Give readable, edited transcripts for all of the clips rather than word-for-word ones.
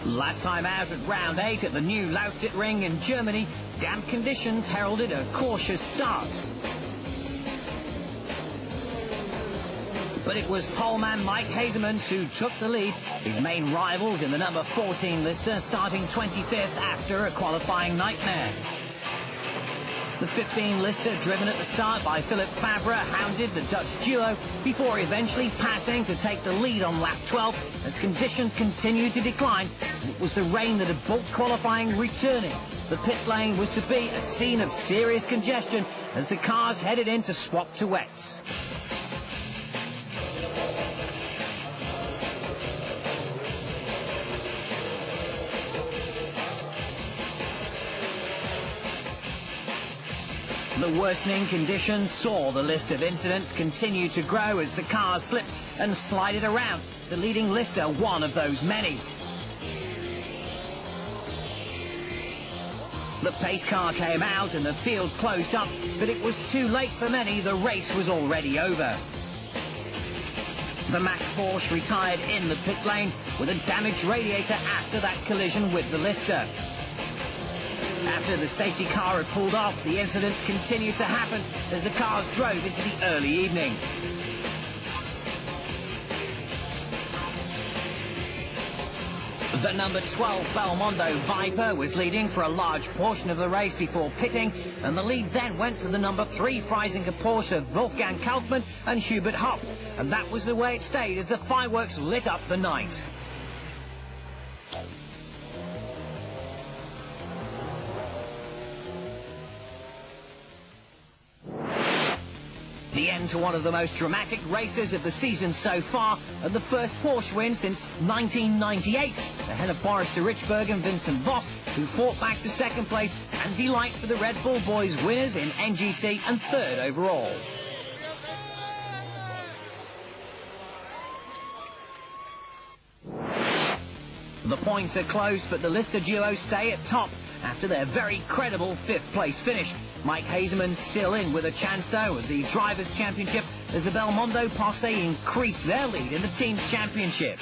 Last time out at round 8 at the new Lausitz Ring in Germany, damp conditions heralded a cautious start. But it was poleman Mike Hazemans who took the lead. His main rivals in the number 14 Lister starting 25th after a qualifying nightmare. The 15 Lister, driven at the start by Philip Favre, hounded the Dutch duo before eventually passing to take the lead on lap 12 as conditions continued to decline. It was the rain that had brought qualifying returning. The pit lane was to be a scene of serious congestion as the cars headed in to swap to wets. The worsening conditions saw the list of incidents continue to grow as the cars slipped and slided around. The leading Lister, one of those many. The pace car came out and the field closed up, but it was too late for many. The race was already over. The Mack Porsche retired in the pit lane with a damaged radiator after that collision with the Lister. After the safety car had pulled off, the incidents continued to happen as the cars drove into the early evening. The number 12 Belmondo Viper was leading for a large portion of the race before pitting, and the lead then went to the number 3 Freisinger Porsche of Wolfgang Kaufmann and Hubert Hopp, and that was the way it stayed as the fireworks lit up the night. The end to one of the most dramatic races of the season so far, and the first Porsche win since 1998, ahead of Boris de Richberg and Vincent Voss, who fought back to second place, and delight for the Red Bull boys, winners in NGT and third overall. The points are close, but the Lister duo stay at top after their very credible 5th place finish. Mike Hazemans still in with a chance, though, of the Drivers' Championship as the Belmondo Posse increased their lead in the Team's Championship.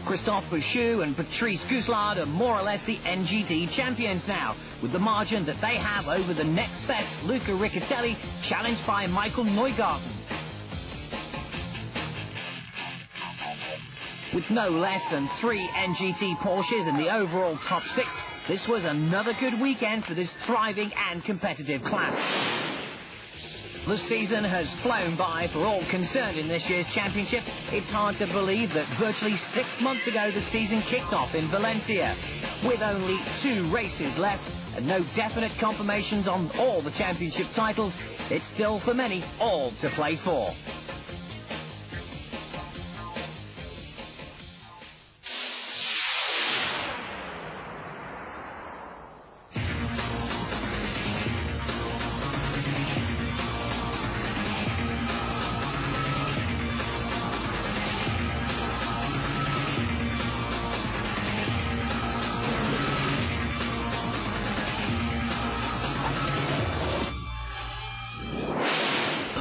Christophe Bouchou and Patrice Gouslard are more or less the NGT champions now, with the margin that they have over the next best, Luca Riccitelli, challenged by Michael Neugarten. With no less than 3 NGT Porsches in the overall top 6, this was another good weekend for this thriving and competitive class. The season has flown by for all concerned in this year's championship. It's hard to believe that virtually 6 months ago the season kicked off in Valencia. With only 2 races left and no definite confirmations on all the championship titles, it's still for many all to play for.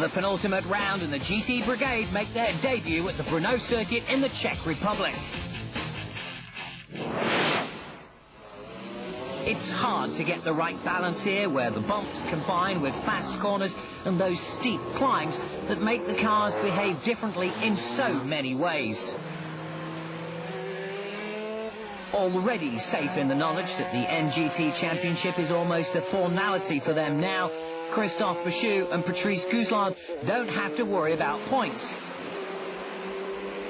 The penultimate round and the GT Brigade make their debut at the Brno circuit in the Czech Republic. It's hard to get the right balance here, where the bumps combine with fast corners and those steep climbs that make the cars behave differently in so many ways. Already safe in the knowledge that the NGT Championship is almost a formality for them now, Christophe Bouchou and Patrice Gouslard don't have to worry about points.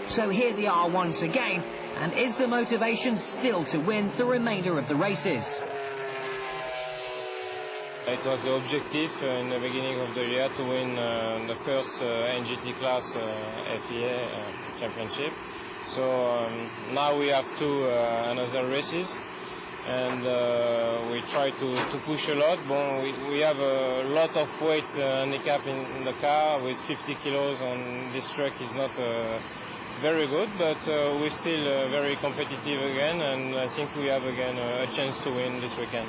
So here they are once again, and is the motivation still to win the remainder of the races? It was the objective in the beginning of the year to win the first NGT class FIA championship. So now we have 2 another races, and we try to push a lot. But we have a lot of weight handicap in the car with 50 kilos, and this truck is not very good, but we're still very competitive again, and I think we have again a chance to win this weekend.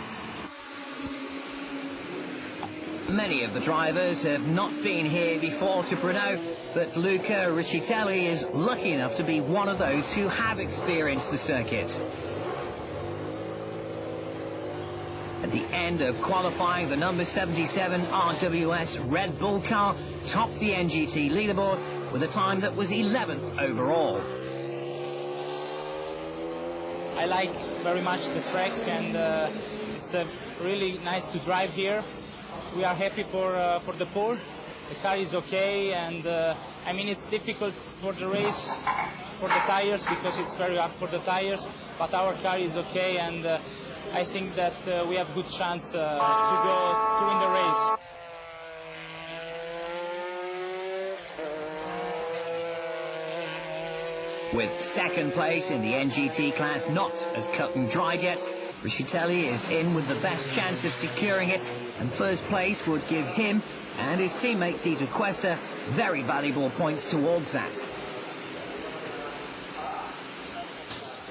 Many of the drivers have not been here before to Brno, but Luca Riccitelli is lucky enough to be one of those who have experienced the circuit. At the end of qualifying, the number 77 RWS Red Bull car topped the NGT leaderboard with a time that was 11th overall. I like very much the track, and it's really nice to drive here. We are happy for the pole. The car is okay, and I mean, it's difficult for the race, for the tires, because it's very hard for the tires, but our car is okay, and I think that we have good chance to win the race. With second place in the NGT class not as cut and dried yet, Riccitelli is in with the best chance of securing it, and first place would give him and his teammate Dieter Questa very valuable points towards that.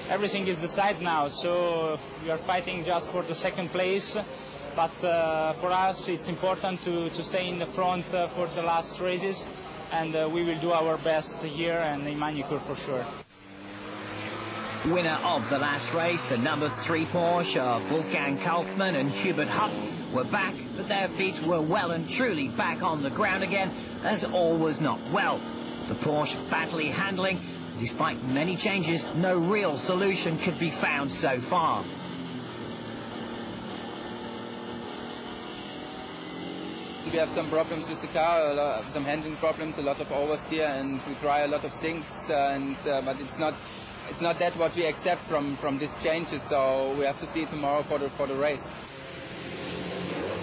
Everything is decided now, so we are fighting just for the second place, but for us it's important to stay in the front for the last races, and we will do our best here and in Manicure for sure. Winner of the last race, the number 3 Porsche of Wolfgang Kaufmann and Hubert Hupp, were back, but their feet were well and truly back on the ground again, as all was not well. The Porsche badly handling. Despite many changes, no real solution could be found so far. We have some problems with the car, some handling problems, a lot of oversteer, and we try a lot of things, but it's not that what we accept from these changes. So we have to see tomorrow for the race.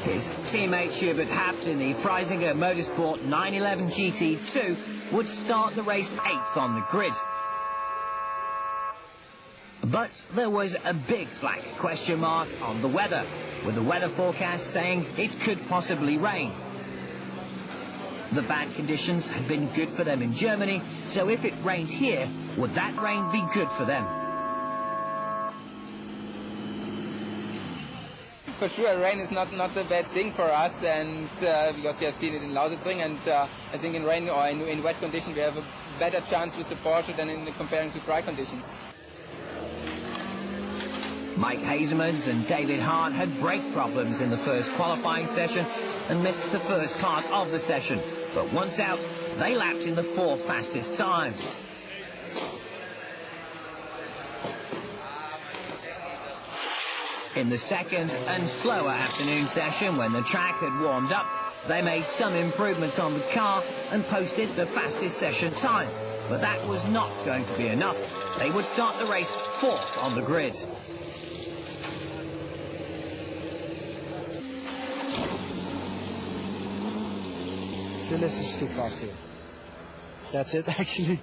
His teammate Hubert Hapt in the Freisinger Motorsport 911 GT2 would start the race 8th on the grid. But there was a big black question mark on the weather, with the weather forecast saying it could possibly rain. The bad conditions had been good for them in Germany, so if it rained here, would that rain be good for them? For sure, rain is not a bad thing for us, and because you have seen it in Lausitzring, and I think in rain or in wet conditions we have a better chance with the Porsche than in comparing to dry conditions. Mike Hazemans and David Hart had brake problems in the first qualifying session and missed the first part of the session, but once out, they lapped in the 4th fastest time. In the second and slower afternoon session, when the track had warmed up, they made some improvements on the car and posted the fastest session time. But that was not going to be enough. They would start the race 4th on the grid. The list is too fast here. That's it, actually.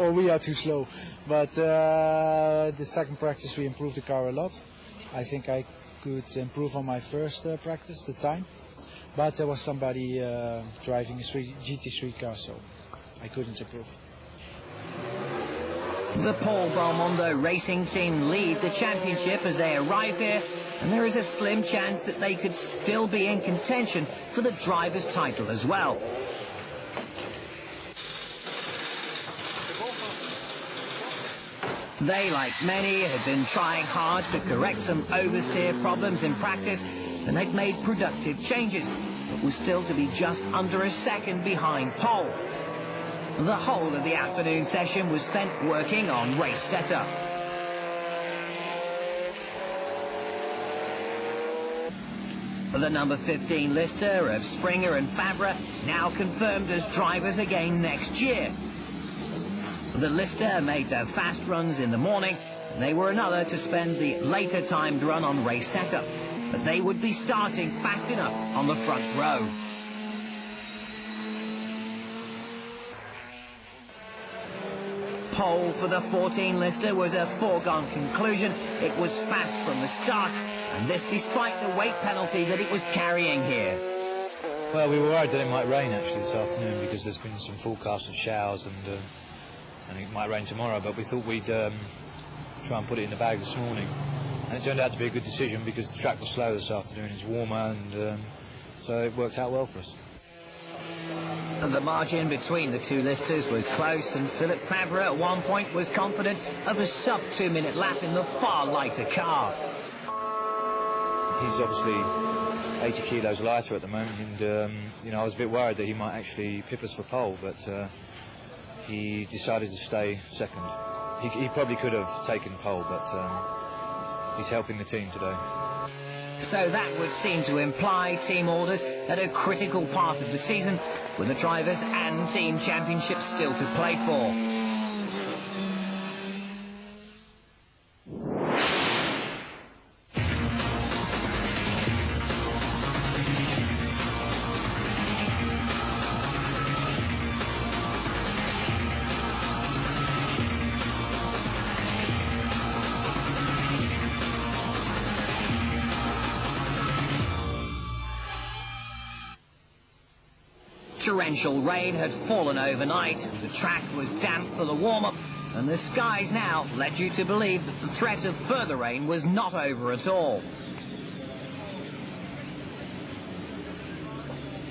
Or we are too slow. But the second practice we improved the car a lot. I think I could improve on my first practice, the time. But there was somebody driving a GT3 car, so I couldn't improve. The Paul Belmondo racing team lead the championship as they arrive here, and there is a slim chance that they could still be in contention for the driver's title as well. They, like many, had been trying hard to correct some oversteer problems in practice, and they'd made productive changes, but was still to be just under a second behind pole. The whole of the afternoon session was spent working on race setup. The number 15 Lister of Springer and Fabre now confirmed as drivers again next year. The Lister made their fast runs in the morning, and they were another to spend the later timed run on race setup, but they would be starting fast enough on the front row. Pole for the 14 Lister was a foregone conclusion. It was fast from the start, and this despite the weight penalty that it was carrying here. Well, we were worried that it might rain actually this afternoon because there's been some forecasts of showers and it might rain tomorrow, but we thought we'd try and put it in the bag this morning. And it turned out to be a good decision because the track was slow this afternoon. It's warmer and so it worked out well for us. And the margin between the two listers was close, and Philippe Favre at one point was confident of a sub-2-minute lap in the far lighter car. He's obviously 80 kilos lighter at the moment, and you know, I was a bit worried that he might actually pip us for pole, but he decided to stay second. He probably could have taken pole, but he's helping the team today. So that would seem to imply team orders at a critical part of the season, with the drivers and team championships still to play for. Torrential rain had fallen overnight, the track was damp for the warm-up, and the skies now led you to believe that the threat of further rain was not over at all.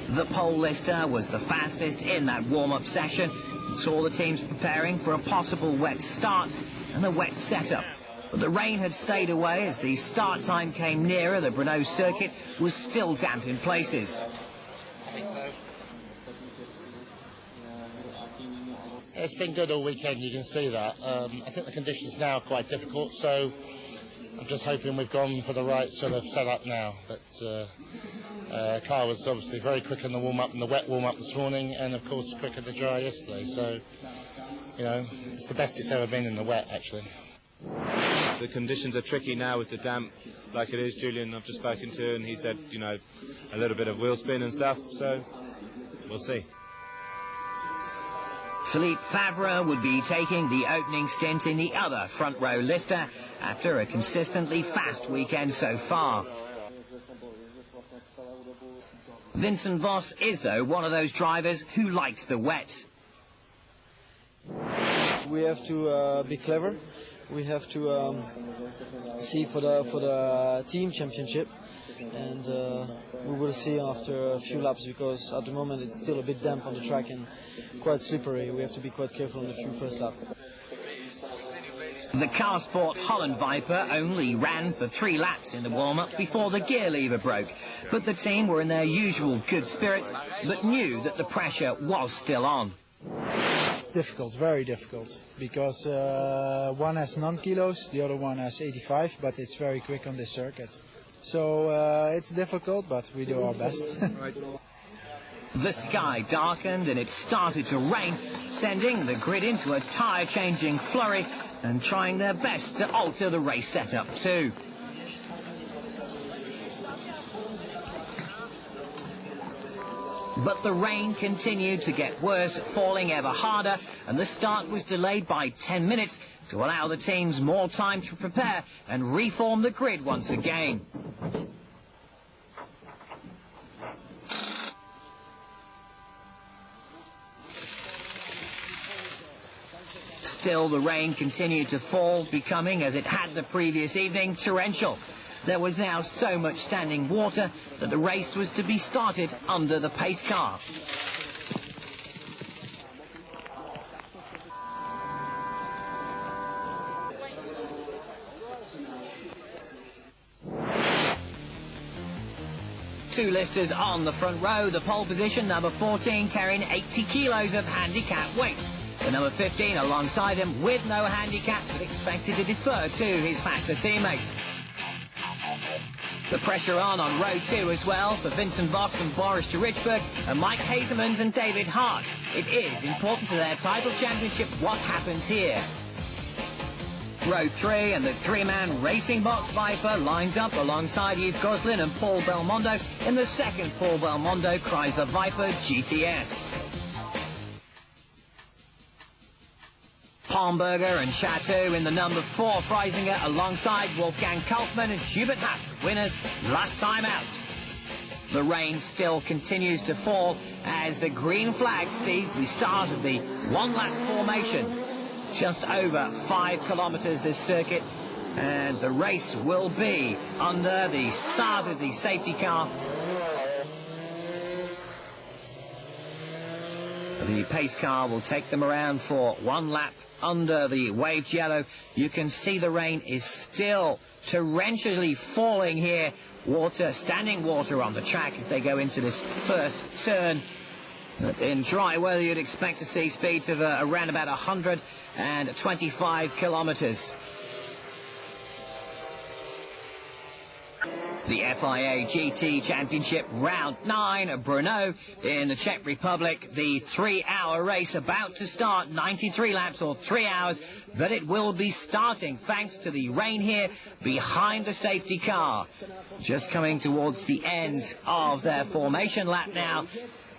The pole lister was the fastest in that warm-up session and saw the teams preparing for a possible wet start and a wet setup. But the rain had stayed away as the start time came nearer. The Brno circuit was still damp in places. It's been good all weekend, you can see that. I think the conditions now are quite difficult, so I'm just hoping we've gone for the right sort of setup now. But car was obviously very quick in the warm-up and the wet warm-up this morning, and of course quick in the dry yesterday. So, you know, it's the best it's ever been in the wet, actually. The conditions are tricky now with the damp, like it is. Julian I've just spoken to, and he said, you know, a little bit of wheel spin and stuff, so we'll see. Philippe Favre would be taking the opening stint in the other front row lister after a consistently fast weekend so far. Vincent Voss is, though, one of those drivers who likes the wet. We have to be clever. We have to see for the team championship, and we will see after a few laps, because at the moment it's still a bit damp on the track and quite slippery. We have to be quite careful on the few first laps. The Car Sport Holland Viper only ran for 3 laps in the warm-up before the gear lever broke, but the team were in their usual good spirits, but knew that the pressure was still on. Difficult, very difficult, because one has non-kilos, the other one has 85, but it's very quick on this circuit. So it's difficult, but we do our best. The sky darkened and it started to rain, sending the grid into a tyre-changing flurry and trying their best to alter the race setup too. But the rain continued to get worse, falling ever harder, and the start was delayed by 10 minutes to allow the teams more time to prepare and reform the grid once again. Still, the rain continued to fall, becoming, as it had the previous evening, torrential. There was now so much standing water that the race was to be started under the pace car. Two listers on the front row. The pole position, number 14, carrying 80 kilos of handicap weight. The number 15 alongside him with no handicap, but expected to defer to his faster teammates. The pressure on row 2 as well for Vincent Voss and Boris Richberg and Mike Hazemans and David Hart. It is important to their title championship what happens here. Row 3 and the 3-man Racing Box Viper lines up alongside Yves Goslin and Paul Belmondo in the second Paul Belmondo Chrysler Viper GTS. Palmberger and Chateau in the number 4 Freisinger alongside Wolfgang Kaufmann and Hubert Haft, winners last time out. The rain still continues to fall as the green flag sees the start of the one-lap formation. Just over 5 kilometres this circuit, and the race will be under the start of the safety car. The pace car will take them around for one lap under the waved yellow. You can see the rain is still torrentially falling here. Standing water on the track as they go into this first turn. But in dry weather, you'd expect to see speeds of around about 125 kilometres. The FIA GT Championship Round 9 at Brno in the Czech Republic. The 3-hour race about to start, 93 laps or 3 hours, but it will be starting thanks to the rain here behind the safety car. Just coming towards the end of their formation lap now.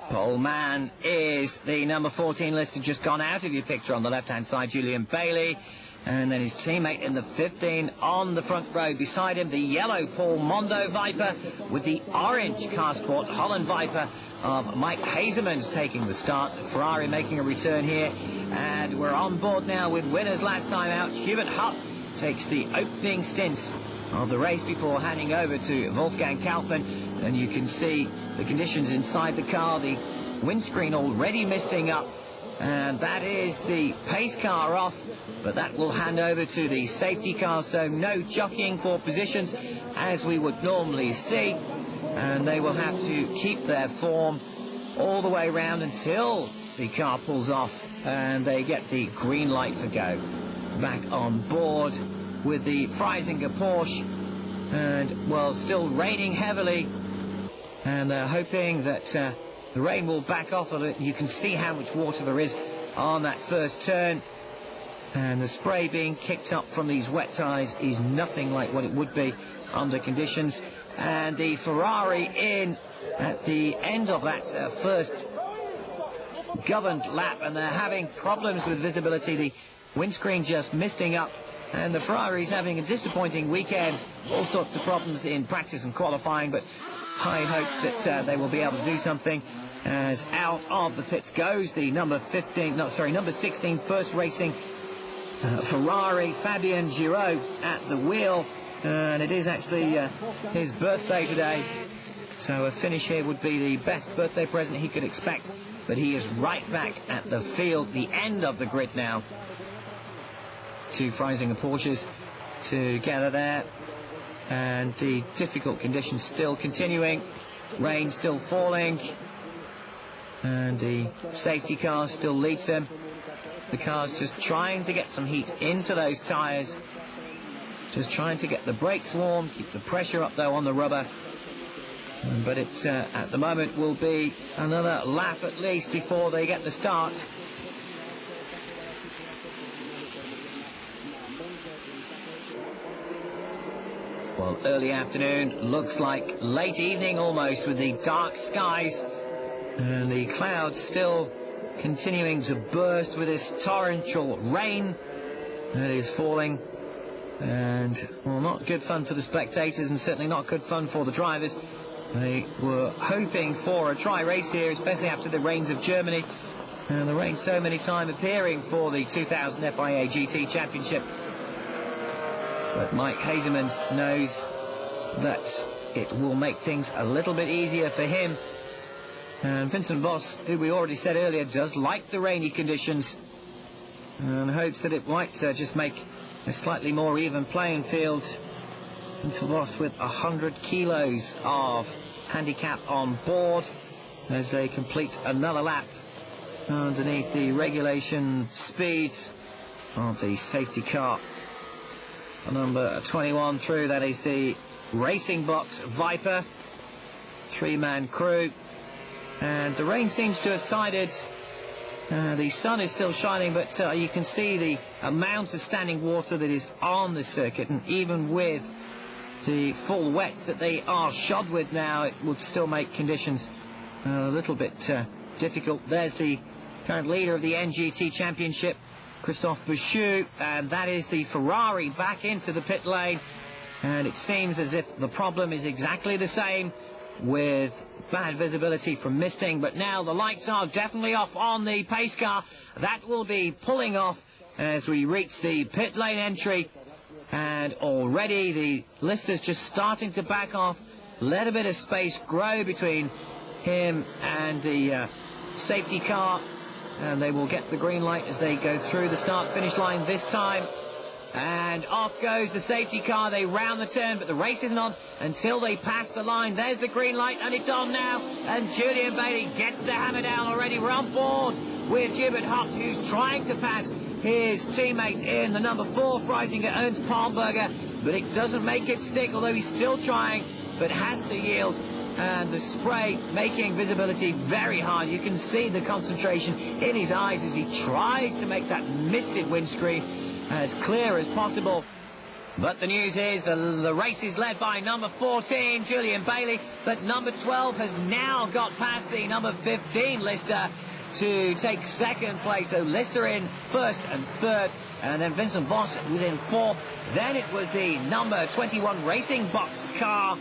Pole man is the number 14 listed, just gone out of your picture on the left-hand side, Julian Bailey. And then his teammate in the 15 on the front row beside him, the yellow Paul Mondo Viper with the orange car sport Holland Viper of Mike Hazeman's taking the start. Ferrari making a return here, and we're on board now with winners last time out. Hubert Hupp takes the opening stints of the race before handing over to Wolfgang Kaufmann, and you can see the conditions inside the car, the windscreen already misting up. And that is the pace car off, but that will hand over to the safety car, so no jockeying for positions as we would normally see. And they will have to keep their form all the way round until the car pulls off and they get the green light for go. Back on board with the Freisinger Porsche, and, well, still raining heavily, and they're hoping that the rain will back off a little. You can see how much water there is on that first turn, and the spray being kicked up from these wet tyres is nothing like what it would be under conditions. And the Ferrari in at the end of that first governed lap, and they're having problems with visibility, the windscreen just misting up, and the Ferrari's having a disappointing weekend. All sorts of problems in practice and qualifying, but high hopes that they will be able to do something. As out of the pits goes the number 16 first racing Ferrari, Fabien Giraud at the wheel, and it is actually his birthday today, so a finish here would be the best birthday present he could expect. But he is right back at the field, the end of the grid now. Two Freisinger Porsches together there, and the difficult conditions still continuing, rain still falling, and the safety car still leads them. The car's just trying to get some heat into those tyres, just trying to get the brakes warm, keep the pressure up though on the rubber. But it at the moment will be another lap at least before they get the start. Well, early afternoon, looks like late evening almost, with the dark skies and the clouds still continuing to burst with this torrential rain that is falling. And, well, not good fun for the spectators, and certainly not good fun for the drivers. They were hoping for a dry race here, especially after the rains of Germany, and the rain so many times appearing for the 2000 FIA GT Championship. But Mike Hazeman knows that it will make things a little bit easier for him. And Vincent Voss, who we already said earlier, does like the rainy conditions, and hopes that it might just make a slightly more even playing field. Vincent Voss with 100 kilos of handicap on board as they complete another lap underneath the regulation speeds of the safety car. Number 21 through, that is the Racing Box Viper, three-man crew. And the rain seems to have sided. The sun is still shining, but you can see the amount of standing water that is on the circuit, and even with the full wets that they are shod with now, it would still make conditions a little bit difficult. There's the current leader of the NGT Championship, Christophe Bouchou, and that is the Ferrari back into the pit lane. And it seems as if the problem is exactly the same, with bad visibility from misting. But now the lights are definitely off on the pace car. That will be pulling off as we reach the pit lane entry. And already the Lister's just starting to back off, let a bit of space grow between him and the safety car. and they will get the green light as they go through the start-finish line this time. And off goes the safety car. They round the turn, but the race isn't on until they pass the line. There's the green light, and it's on now. And Julian Bailey gets the hammer down already. We're on board with Hubert Hopt, who's trying to pass his teammate in the number 4 Freisinger, Ernst Palmberger, but it doesn't make it stick, although he's still trying, but has to yield. And the spray making visibility very hard. You can see the concentration in his eyes as he tries to make that misted windscreen as clear as possible. But the news is the race is led by number 14, Julian Bailey, but number 12 has now got past the number 15, Lister, to take second place. So Lister in first and third, and then Vincent Voss was in fourth. Then it was the number 21 Racing Box car,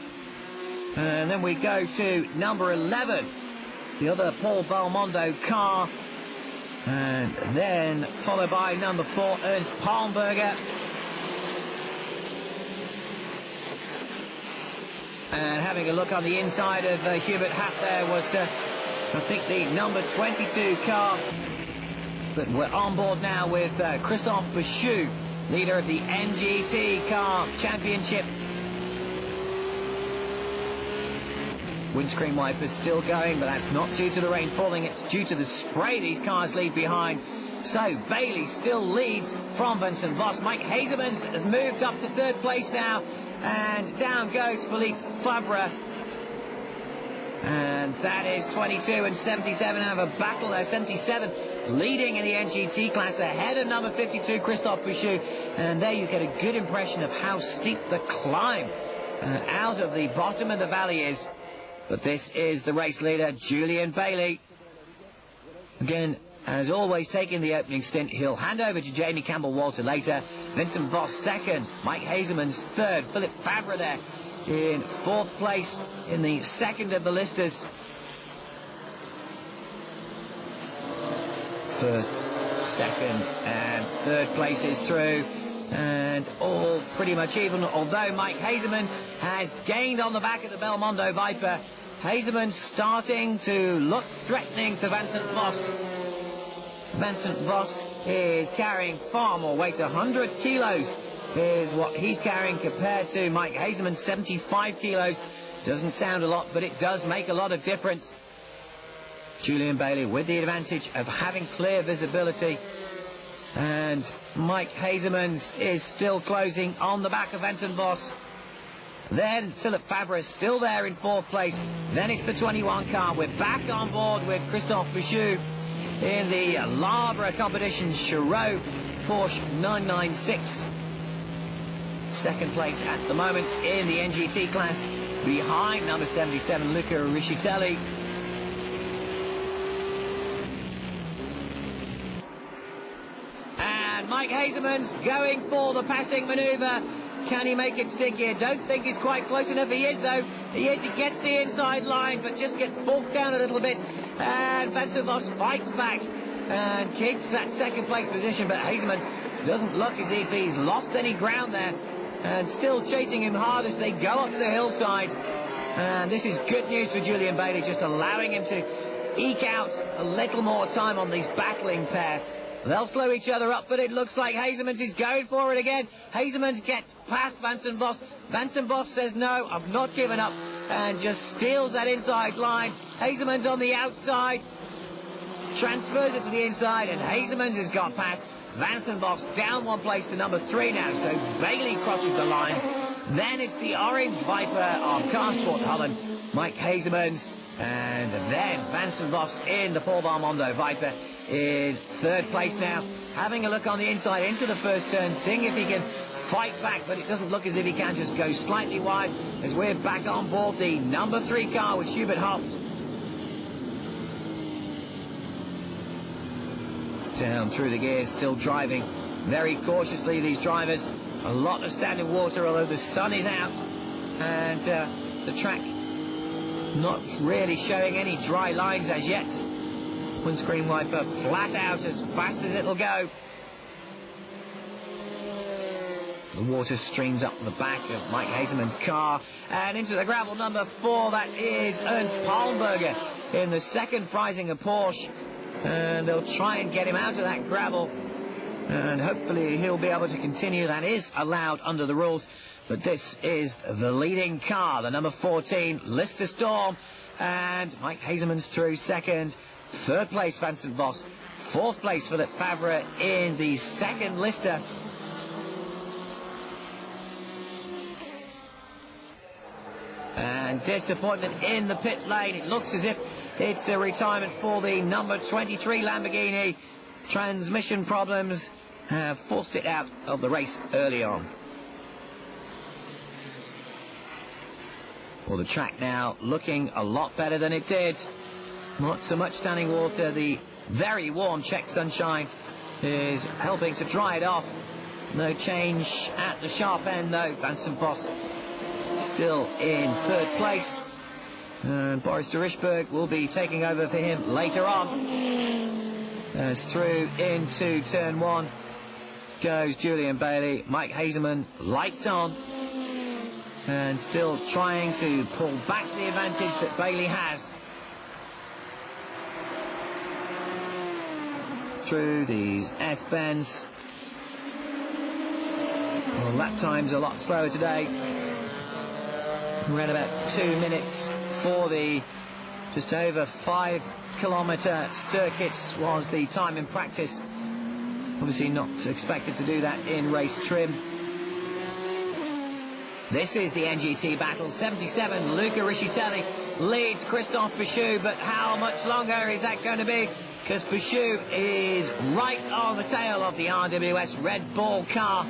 and then we go to number 11, the other Paul Belmondo car, and then followed by number 4, Ernst Palmberger. And having a look on the inside of Hubert Hopt, there was, I think, the number 22 car. But we're on board now with Christophe Bouchou, leader of the NGT Car Championship. Windscreen wipers still going, but that's not due to the rain falling, it's due to the spray these cars leave behind. So Bailey still leads from Vincent Voss. Mike Hazemans has moved up to third place now, and down goes Philippe Fabre. And that is 22 and 77 have a battle there. 77 leading in the NGT class ahead of number 52 Christophe Bouchou. And there you get a good impression of how steep the climb out of the bottom of the valley is. But this is the race leader, Julian Bailey. Again, as always, taking the opening stint. He'll hand over to Jamie Campbell-Walter later. Vincent Voss second. Mike Hazemans third. Philippe Fabre there in fourth place in the second of the listers. First, second, and third places through. And all pretty much even, although Mike Hazemans has gained on the back of the Belmondo Viper. Hazemans starting to look threatening to Vincent Voss. Vincent Voss is carrying far more weight. 100 kilos is what he's carrying compared to Mike Hazemans, 75 kilos. Doesn't sound a lot, but it does make a lot of difference. Julian Bailey with the advantage of having clear visibility. And Mike Hazemans is still closing on the back of Vincent Voss. Then Philippe Fabre is still there in fourth place. Then it's the 21 car. We're back on board with Christophe Bouchou in the Labre competition Chirot Porsche 996. Second place at the moment in the NGT class, behind number 77 Luca Riccitelli. And Mike Hazemans going for the passing manoeuvre. Can he make it stick here? Don't think he's quite close enough. He is, though. He is. He gets the inside line, but just gets bulked down a little bit. And Vincent Voss fights back and keeps that second place position. But Hazemans doesn't look as if he's lost any ground there. And still chasing him hard as they go up the hillside. And this is good news for Julian Bailey, just allowing him to eke out a little more time on this battling pair. They'll slow each other up, but it looks like Hazemans is going for it again. Hazemans gets past Vincent Voss. Vincent Voss says, no, I've not given up, and just steals that inside line. Hazemans on the outside, transfers it to the inside, and Hazemans has gone past. Vincent Voss down one place to number 3 now, so Bailey crosses the line. Then it's the orange Viper of Carsport Holland, Mike Hazemans, and then Vincent Voss in the Paul Belmondo Viper in third place now. Having a look on the inside into the first turn, seeing if he can fight back, but it doesn't look as if he can. Just go slightly wide as we're back on board the number 3 car with Hubert Hopt. Down through the gears, still driving very cautiously, these drivers. A lot of standing water, although the sun is out, and the track not really showing any dry lines as yet. Windscreen wiper flat out as fast as it'll go. The water streams up the back of Mike Hazemans' car and into the gravel number 4. That is Ernst Palmberger in the second Freisinger Porsche. and they'll try and get him out of that gravel, and hopefully he'll be able to continue. That is allowed under the rules, but this is the leading car, the number 14 Lister Storm, and Mike Hazeman's through second. Third place Vincent Voss, fourth place Philippe Favre in the second Lister. And disappointment in the pit lane. It looks as if it's a retirement for the number 23 Lamborghini. Transmission problems have forced it out of the race early on. Well, the track now looking a lot better than it did. Not so much standing water. The very warm Czech sunshine is helping to dry it off. No change at the sharp end though. Vincent Voss still in third place, and Boris de Richberg will be taking over for him later on. As through into turn one goes Julian Bailey. Mike Hazeman lights on, and still trying to pull back the advantage that Bailey has. Through these S-bends. Well, lap time's a lot slower today. Around about 2 minutes for the just over 5 kilometre circuits was the time in practice. Obviously not expected to do that in race trim. This is the NGT battle. 77, Luca Riccitelli leads Christophe Bouchou, but how much longer is that going to be? Because Bouchou is right on the tail of the RWS Red Bull car.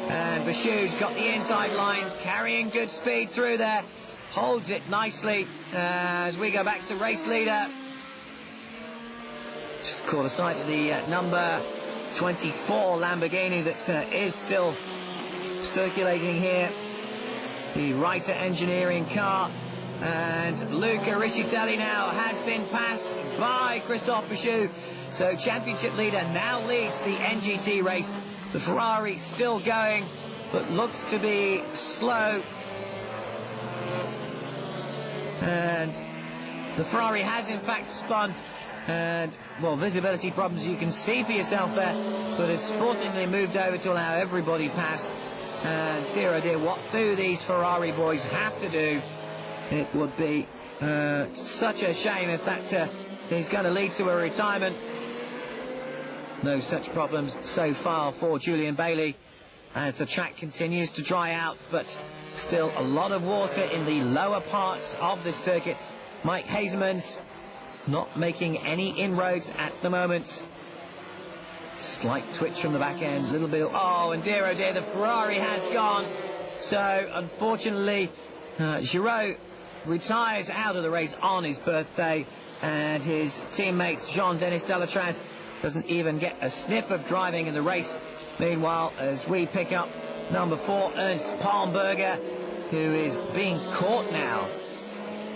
And Bouchou's got the inside line, carrying good speed through there. Holds it nicely as we go back to race leader. Just caught a sight of the number 24 Lamborghini that is still circulating here. The Reiter Engineering car. And Luca Riccitelli now has been passed by Christophe Bouchou. So championship leader now leads the NGT race. The Ferrari still going, but looks to be slow. And the Ferrari has in fact spun. And, well, visibility problems you can see for yourself there, but has sportingly moved over to allow everybody past. And dear oh dear, what do these Ferrari boys have to do? It would be such a shame if that is going to lead to a retirement. No such problems so far for Julian Bailey as the track continues to dry out, but still a lot of water in the lower parts of this circuit. Mike Hazeman's not making any inroads at the moment. Slight twitch from the back end, a little bit of, oh, and dear oh dear, the Ferrari has gone. So unfortunately Giraud retires out of the race on his birthday, and his teammate Jean-Denis Delatraz doesn't even get a sniff of driving in the race. Meanwhile, as we pick up number 4, Ernst Palmberger, who is being caught now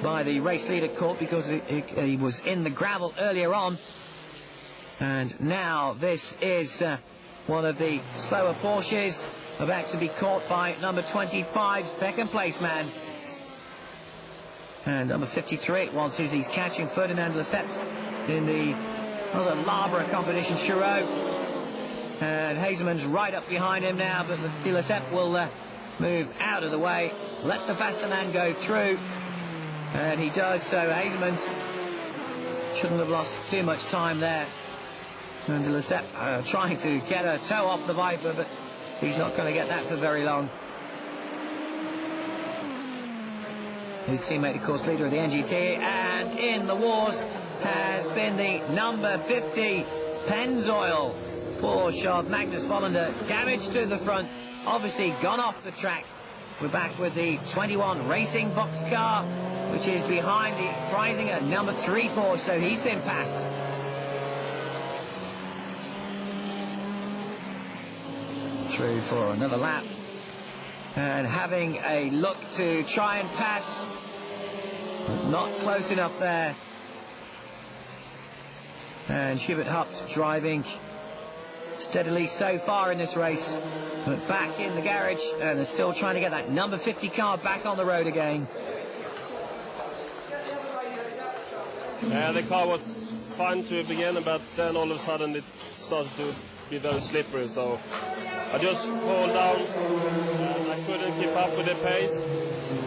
by the race leader, caught because he was in the gravel earlier on. And now this is one of the slower Porsches, about to be caught by number 25, second place man. And number 53 it was, as he's catching Ferdinand Lesseps in the other Labra competition, Giraud. And Hazeman's right up behind him now, but the Lesseps will move out of the way, let the faster man go through. And he does so. Hazeman's shouldn't have lost too much time there. And de Lesseps trying to get a toe off the Viper, but he's not going to get that for very long. His teammate, of course, leader of the NGT, and in the wars has been the number 50 Pennzoil. Porsche of Magnus Vollander, damage to the front, obviously gone off the track. We're back with the 21 Racing Box car, which is behind the Freisinger number 3 Porsche, so he's been passed. Through for another lap, and having a look to try and pass, but not close enough there. And Hubert Hupt driving steadily so far in this race, but back in the garage, and they're still trying to get that number 50 car back on the road again. The car was fine to begin, but then all of a sudden it started to be very slippery. So I just fall down, and I couldn't keep up with the pace,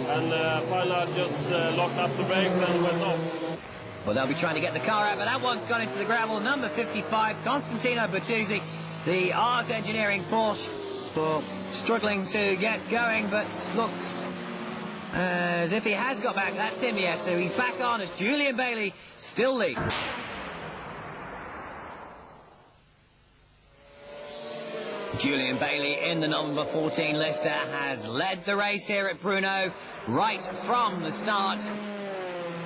and finally I just locked up the brakes and went off. Well, they'll be trying to get the car out, but that one's gone into the gravel. Number 55, Constantino Bertuzzi, the Art Engineering Porsche, for struggling to get going, but looks as if he has got back. That's him, yes. So he's back on as Julian Bailey still leads. Julian Bailey in the number 14 Lister has led the race here at Brno right from the start.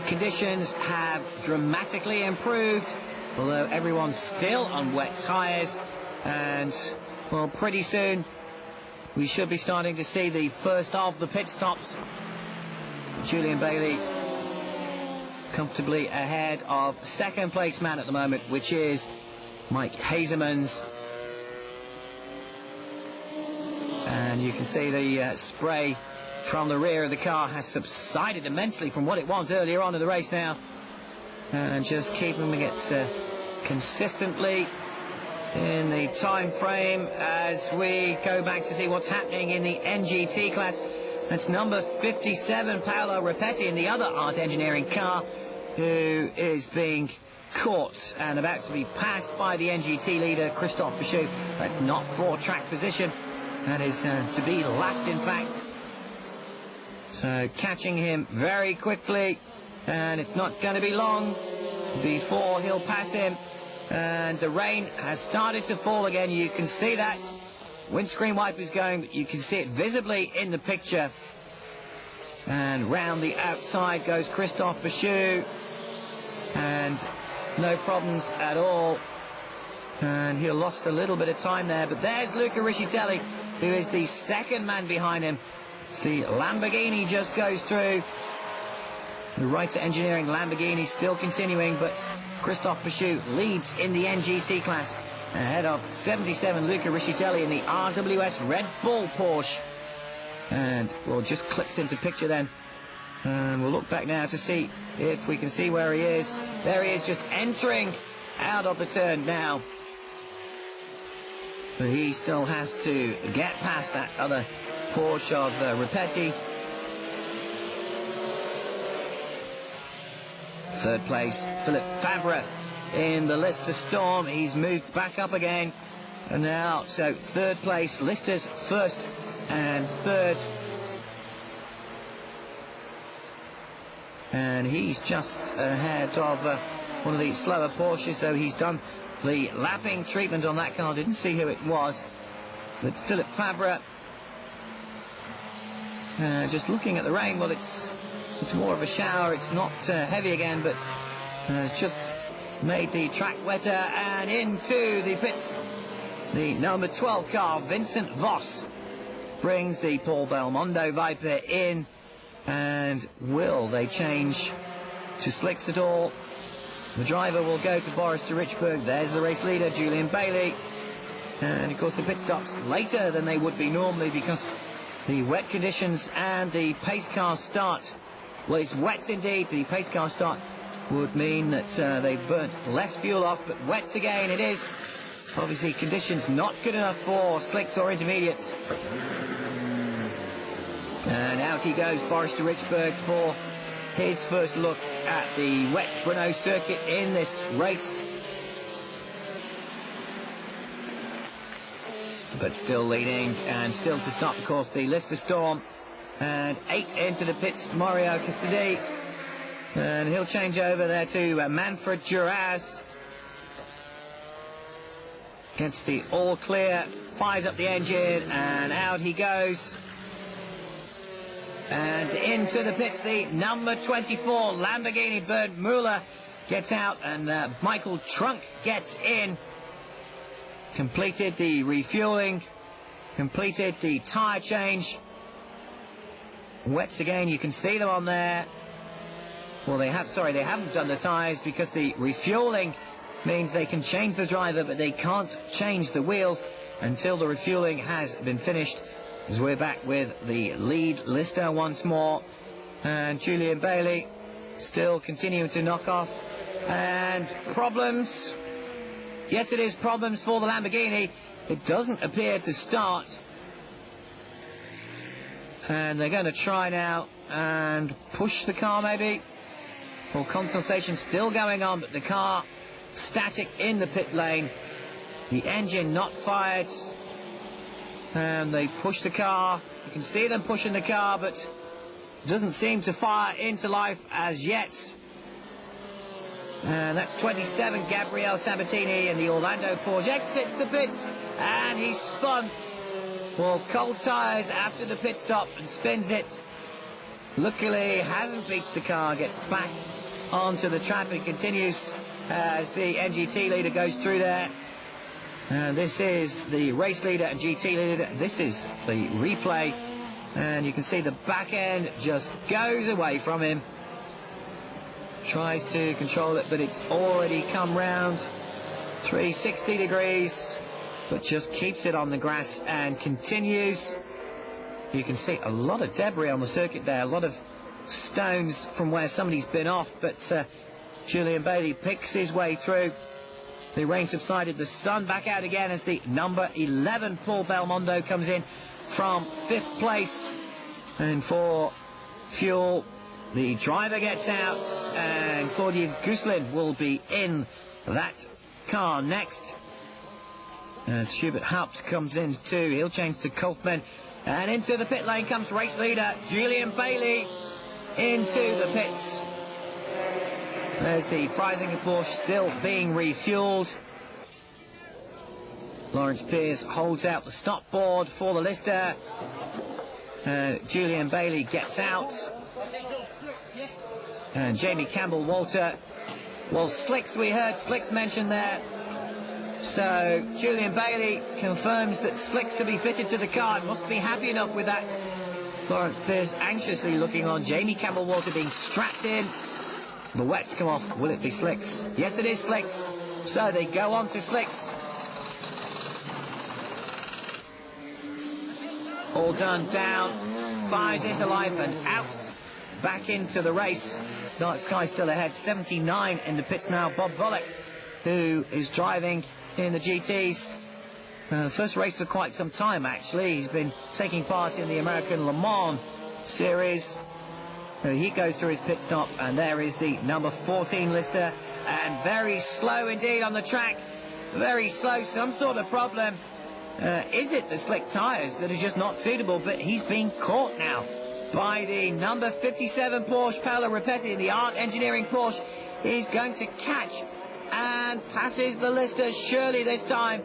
Conditions have dramatically improved, although everyone's still on wet tyres, and well, pretty soon we should be starting to see the first of the pit stops. Julian Bailey comfortably ahead of second place man at the moment, which is Mike Hazeman's. And you can see the spray from the rear of the car has subsided immensely from what it was earlier on in the race now. And just keeping it consistently in the time frame as we go back to see what's happening in the NGT class. That's number 57, Paolo Rapetti, in the other Art Engineering car, who is being caught and about to be passed by the NGT leader, Christophe Bichou, but not for track position. That is to be lapped, in fact. So catching him very quickly, and it's not going to be long before he'll pass him. And the rain has started to fall again. You can see that. Windscreen wipers going, but you can see it visibly in the picture. And round the outside goes Christophe Bichou, and no problems at all. And he lost a little bit of time there, but there's Luca Riccitelli, who is the second man behind him. The Lamborghini just goes through. The Writer Engineering Lamborghini still continuing, but Christophe Bichou leads in the NGT class ahead of 77 Luca Riccitelli in the RWS Red Bull Porsche. And we'll just clips into picture then. And we'll look back now to see if we can see where he is. There he is, just entering out of the turn now. But he still has to get past that other Porsche of Rapetti. Third place, Philippe Fabre in the Lister Storm. He's moved back up again. And now, so third place, Lister's first and third. And he's just ahead of one of the slower Porsches, so he's done the lapping treatment on that car. Didn't see who it was, but Philippe Fabre. Just looking at the rain, well, it's more of a shower. It's not heavy again, but it's just made the track wetter. And into the pits, the number 12 car, Vincent Voss, brings the Paul Belmondo Viper in. And will they change to slicks at all? The driver will go to Boris de Richburg. There's the race leader, Julian Bailey. And of course the pit stops later than they would be normally because the wet conditions and the pace car start. Well, it's wet indeed. The pace car start would mean that they've burnt less fuel off, but wets again it is. Obviously conditions not good enough for slicks or intermediates. And out he goes, Boris de Richburg, for his first look at the wet Brno circuit in this race. But still leading, and still to stop, of course, the Lister Storm. And 8 into the pits, Mario Cassidy. And he'll change over there to Manfred Duras. Gets the all clear, fires up the engine, and out he goes. And into the pits, the number 24 Lamborghini Bernd Müller gets out, and Michael Trunk gets in. Completed the refueling, completed the tyre change. Wets again, you can see them on there. Well, they haven't done the tyres because the refueling means they can change the driver, but they can't change the wheels until the refueling has been finished. As we're back with the lead Lister once more, and Julian Bailey still continuing to knock off And problems. Yes, it is problems for the Lamborghini. It doesn't appear to start. And they're going to try now and push the car maybe. Well, consultation still going on, but the car static in the pit lane. The engine not fired. And they push the car. You can see them pushing the car, but it doesn't seem to fire into life as yet. And that's 27, Gabriele Sabatini in the Orlando Porsche. Exits the pits, and he's spun. Well, cold tyres after the pit stop and spins it. Luckily, hasn't beached the car, gets back onto the track and continues as the NGT leader goes through there. And this is the race leader and GT leader. This is the replay. And you can see the back end just goes away from him. Tries to control it, but it's already come round 360 degrees, but just keeps it on the grass and continues. You can see a lot of debris on the circuit there, a lot of stones from where somebody's been off, but Julian Bailey picks his way through. The rain subsided, the sun back out again as the number 11 Paul Belmondo comes in from 5th place. And for fuel, the driver gets out, and Claudia Guslin will be in that car next. As Hubert Haupt comes in too, he'll change to Kaufman. And into the pit lane comes race leader Julian Bailey into the pits. There's the Freisinger Porsche still being refueled. Lawrence Pierce holds out the stop board for the Lister. Julian Bailey gets out. And Jamie Campbell-Walter. Well, Slicks, we heard Slicks mentioned there. So Julian Bailey confirms that Slicks to be fitted to the car. Must be happy enough with that. Lawrence Pierce anxiously looking on. Jamie Campbell-Walter being strapped in. The wets come off. Will it be Slicks? Yes, it is Slicks. So they go on to Slicks. All done down. Fires into life and out. Back into the race. Dark Sky still ahead. 79 in the pits now. Bob Volek, who is driving in the GTs. First race for quite some time, actually. He's been taking part in the American Le Mans series. He goes through his pit stop, and there is the number 14 Lister. And very slow indeed on the track. Very slow. Some sort of problem. Is it the slick tyres that are just not suitable? But he's being caught now by the number 57 Porsche, Paolo Rapetti, the Art Engineering Porsche. He's going to catch and passes the Lister surely this time.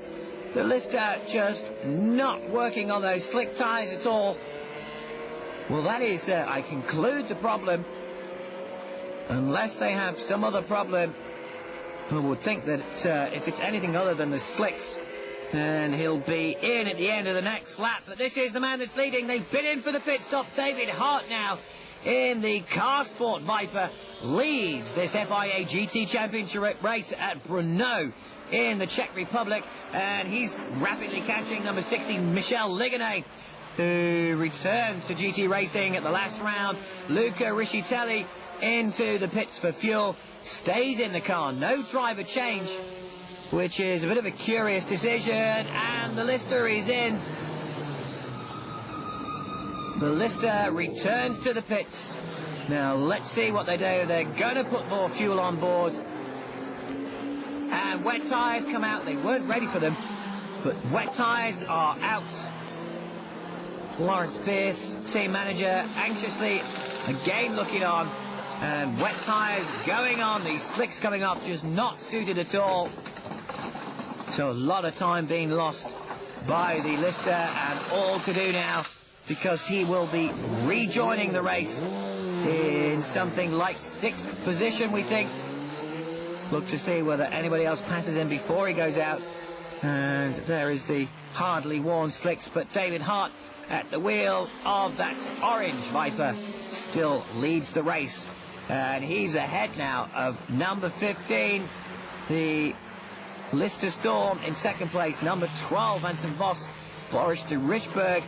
The Lister just not working on those slick tyres at all. Well, that is, I conclude, the problem. Unless they have some other problem, I would think that if it's anything other than the slicks, and he'll be in at the end of the next lap. But this is the man that's leading. They've been in for the pit stop. David Hart now in the Car Sport Viper leads this FIA GT Championship race at Brno in the Czech Republic. And he's rapidly catching number 16, Michel Ligonnès, who returned to GT racing at the last round. Luca Riccitelli into the pits for fuel. Stays in the car. No driver change, which is a bit of a curious decision, and the Lister is in. The Lister returns to the pits. Now, let's see what they do. They're going to put more fuel on board. And wet tyres come out. They weren't ready for them, but wet tyres are out. Lawrence Pierce, team manager, anxiously again looking on. And wet tyres going on. These slicks coming up, just not suited at all. So a lot of time being lost by the Lister, and all to do now, because he will be rejoining the race in something like 6th position, we think. Look to see whether anybody else passes him before he goes out. And there is the hardly worn slicks, but David Hart at the wheel of that orange Viper still leads the race. And he's ahead now of number 15, the Lister Storm in second place, number 12, Vincent Voss, Boris de Richberg,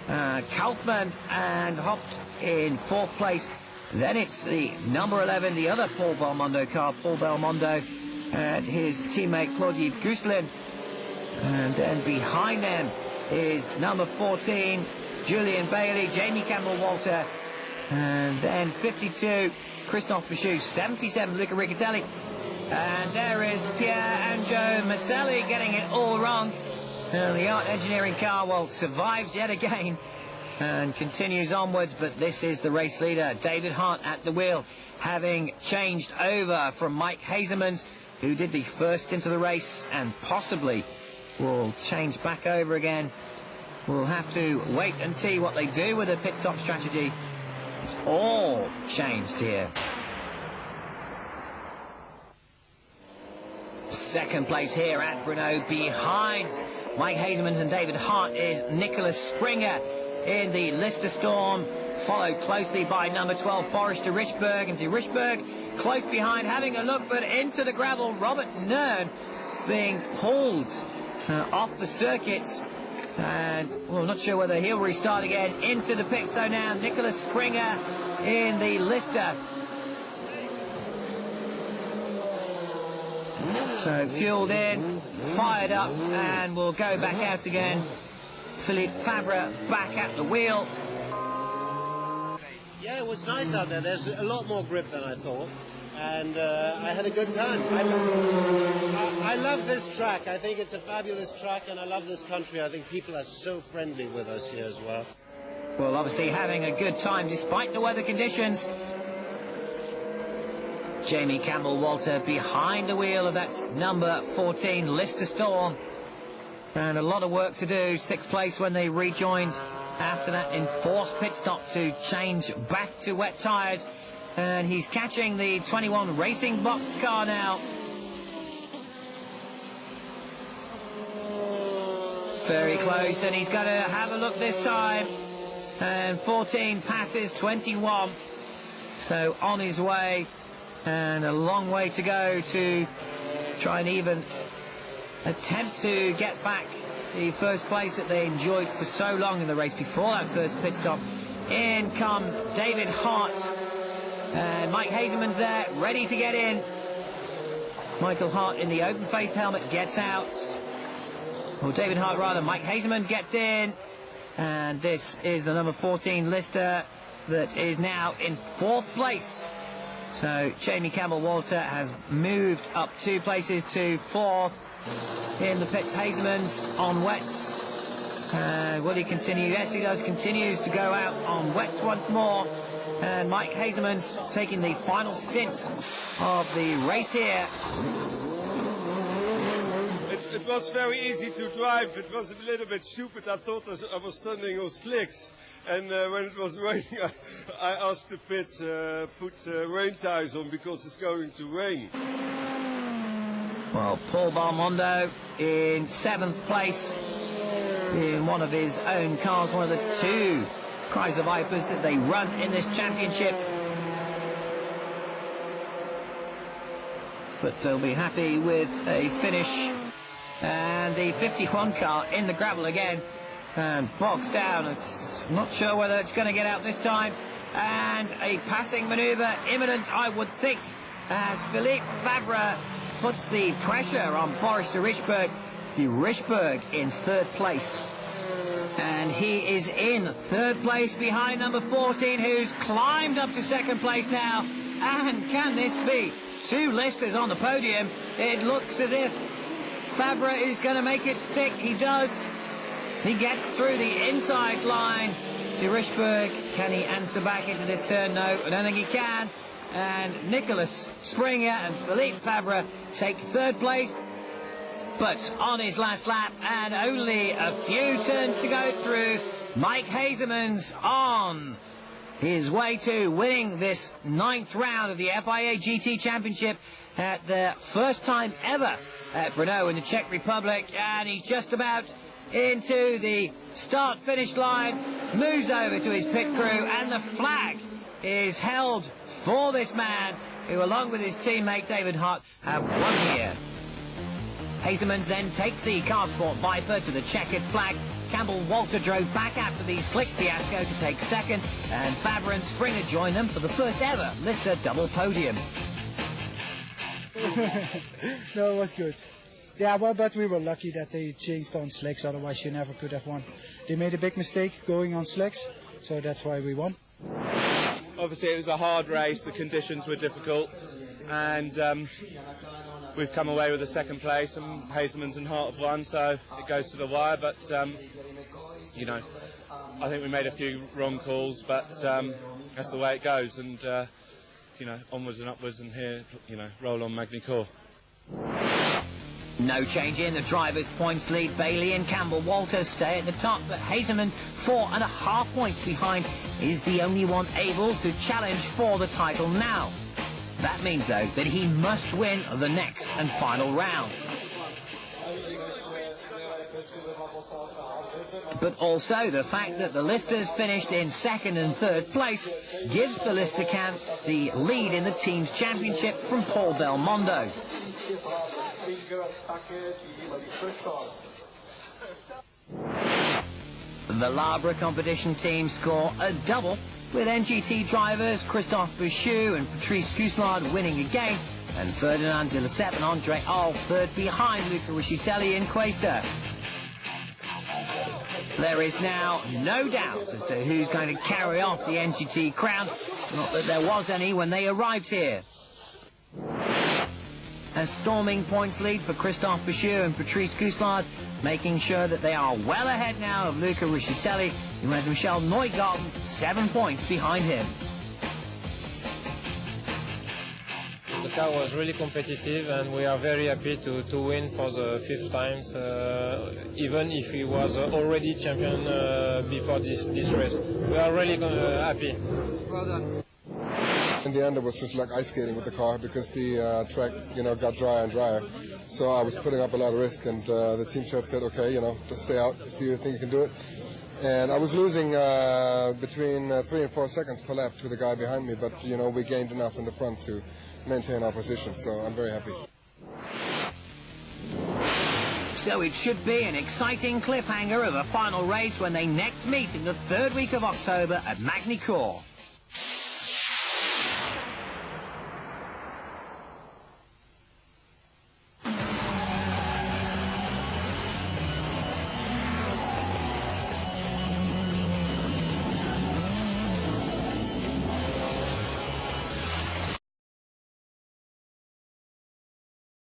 Kaufmann and Haupt in fourth place. Then it's the number 11, the other Paul Belmondo car, Paul Belmondo, and his teammate Claude-Yves Gusselin. And then behind them is number 14, Julian Bailey, Jamie Campbell-Walter, and then 52, Christophe Bouchou, 77, Luca Riccatelli. And there is Pier-Angelo Maselli getting it all wrong. And the Art Engineering car, well, survives yet again and continues onwards, but this is the race leader, David Hart at the wheel, having changed over from Mike Hasemans, who did the first into the race and possibly will change back over again. We'll have to wait and see what they do with the pit stop strategy. It's all changed here. Second place here at Brno, behind Mike Hasemans and David Hart is Nicholas Springer in the Lister Storm, followed closely by number 12 Boris de Richburg, and de Richburg close behind, having a look, but into the gravel. Robert Nern being pulled off the circuits, and well, not sure whether he'll restart again. Into the pit zone now, Nicholas Springer in the Lister. So fueled in, fired up, and we'll go back out again. Philippe Fabre back at the wheel. Yeah, it was nice out there. There's a lot more grip than I thought, and I had a good time. I love this track. I think it's a fabulous track, and I love this country. I think people are so friendly with us here as well. Well, obviously having a good time despite the weather conditions. Jamie Campbell-Walter behind the wheel of that number 14 Lister Storm. And a lot of work to do. Sixth place when they rejoined after that enforced pit stop to change back to wet tyres. And he's catching the 21 Racing Box car now. Very close, and he's going to have a look this time. And 14 passes 21. So on his way, and a long way to go to try and even attempt to get back the first place that they enjoyed for so long in the race before that first pit stop. In comes David Hart, and Mike Hasemans there, ready to get in. Michael Hart in the open-faced helmet gets out. Or David Hart rather, Mike Hasemans gets in. And this is the number 14 Lister that is now in fourth place. So Jamie Campbell-Walter has moved up 2 places to fourth. In the pits, Hasemans on wets. Will he continue? Yes, he does. Continues to go out on wets once more. And Mike Hasemans taking the final stint of the race here. It was very easy to drive. It was a little bit stupid. I thought I was standing on slicks. And when it was raining, I asked the pits, put rain tires on because it's going to rain. Well, Paul Belmondo in 7th place in one of his own cars, one of the 2 Chrysler Vipers that they run in this championship. But they'll be happy with a finish. And the 51 car in the gravel again, and bogs down. It's not sure whether it's going to get out this time. And a passing manoeuvre imminent, I would think, as Philippe Fabre puts the pressure on Boris de Richburg. De Richburg in 3rd place. And he is in 3rd place behind number 14, who's climbed up to 2nd place now. And can this be 2 Listers on the podium? It looks as if Fabre is going to make it stick. He does. He gets through the inside line. De Richburg, can he answer back into this turn? No, I don't think he can. And Nicholas Springer and Philippe Fabre take 3rd place. But on his last lap, and only a few turns to go through, Mike Hasemans on his way to winning this 9th round of the FIA GT Championship at the first time ever at Brno in the Czech Republic. And he's just about into the start-finish line, moves over to his pit crew, and the flag is held for this man, who along with his teammate David Hart have won here. Hasemans then takes the Carsport Viper to the checkered flag Campbell Walter drove back after the slick fiasco to take second, and Faber and Springer joined them for the first ever Lister double podium. No, it was good. Yeah, well, but we were lucky that they changed on slicks, otherwise you never could have won. They made a big mistake going on slicks, so that's why we won. Obviously it was a hard race, the conditions were difficult, and we've come away with a second place, and Hazelmans and Hart have won, so it goes to the wire, but you know, I think we made a few wrong calls, but that's the way it goes, and you know, onwards and upwards, and here, you know, roll on Magny-Cours. No change in the drivers' points lead. Bailey and Campbell Walters stay at the top, but Hazelmans, 4.5 points behind, is the only one able to challenge for the title now. That means, though, that he must win the next and final round. But also the fact that the Listers finished in second and third place gives the Lister camp the lead in the team's championship from Paul Belmondo. The Labre competition team score a double, with NGT drivers Christophe Bouchou and Patrice Cousselard winning again, and Ferdinand de Lesseps and Andre Al third behind Luca Riccitelli and Quaster. There is now no doubt as to who's going to carry off the NGT crown, not that there was any when they arrived here. A storming points lead for Christophe Bouchou and Patrice Cousselard, making sure that they are well ahead now of Luca Riccitelli, who has Michel Neugarten 7 points behind him. The car was really competitive, and we are very happy to win for the 5th time, even if he was already champion before this race. We are really happy. Well done. In the end, it was just like ice skating with the car because the track, got drier and drier. So I was putting up a lot of risk, and the team chef said, okay, just stay out if you think you can do it. And I was losing between 3 and 4 seconds per lap to the guy behind me, but, we gained enough in the front to maintain our position, so I'm very happy. So it should be an exciting cliffhanger of a final race when they next meet in the 3rd week of October at Magny-Cours.